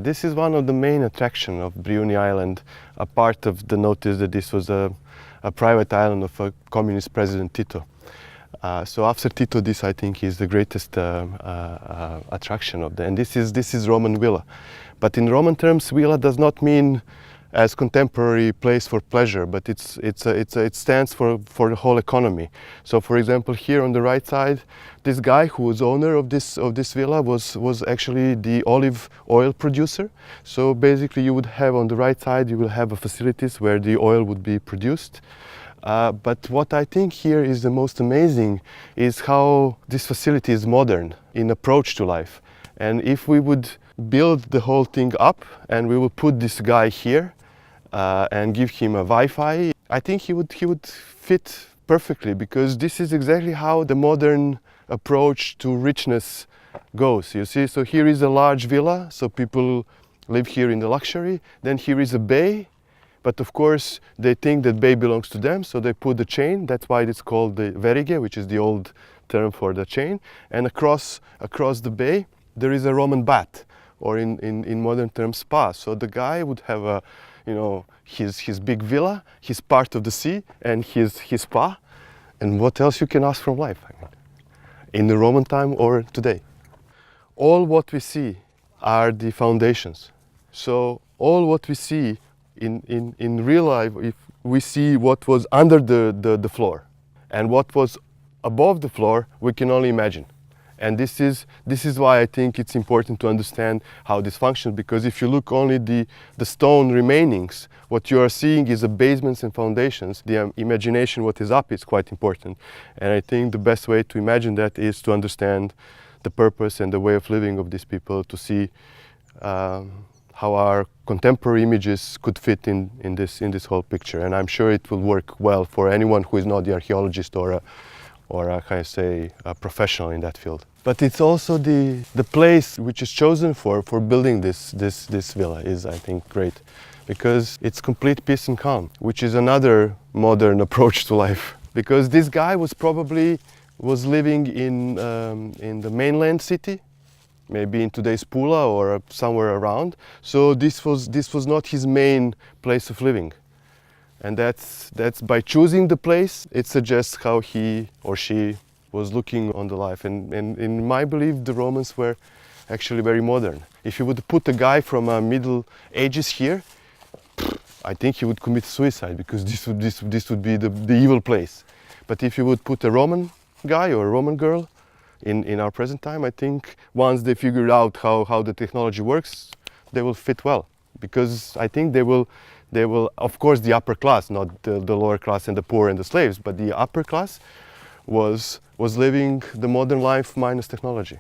This is one of the main attractions of Brijuni Island, a part of the notice that this was a private island of a communist president Tito. So after Tito, this I think is the greatest attraction of the, and this is Roman villa. But in Roman terms, villa does not mean as contemporary place for pleasure, but it stands for the whole economy. So, for example, here on the right side, this guy who was owner of this villa was actually the olive oil producer. So basically, you would have on the right side, you will have a facilities where the oil would be produced. But what I think here is the most amazing is how this facility is modern in approach to life. And if we would build the whole thing up and we would put this guy here and give him a Wi-Fi, I think he would fit perfectly, because this is exactly how the modern approach to richness goes. You see, so here is a large villa, so people live here in the luxury. Then here is a bay. But of course, they think that bay belongs to them, so they put the chain. That's why it's called the verige, which is the old term for the chain. And across the bay, there is a Roman bath, or in modern terms, spa. So the guy would have his big villa, his part of the sea, and his spa. And what else you can ask from life? I mean, in the Roman time or today. All what we see are the foundations. So all what we see in real life, if we see what was under the floor and what was above the floor, we can only imagine. And this is why I think it's important to understand how this functions, because if you look only the stone remainings, what you are seeing is the basements and foundations. The imagination, what is up, is quite important. And I think the best way to imagine that is to understand the purpose and the way of living of these people, to see how our contemporary images could fit in this whole picture. And I'm sure it will work well for anyone who is not the archaeologist or a professional in that field. But it's also the place which is chosen for building this villa is, I think, great, because it's complete peace and calm, which is another modern approach to life. Because this guy was living in the mainland city, maybe in today's Pula or somewhere around. So this was not his main place of living. And that's by choosing the place, it suggests how he or she was looking on the life. And in my belief, the Romans were actually very modern. If you would put a guy from Middle Ages here, I think he would commit suicide, because this would be the evil place. But if you would put a Roman guy or a Roman girl in our present time, I think once they figure out how the technology works, they will fit well. Because I think they will, of course, the upper class, not the lower class and the poor and the slaves, but the upper class was living the modern life minus technology.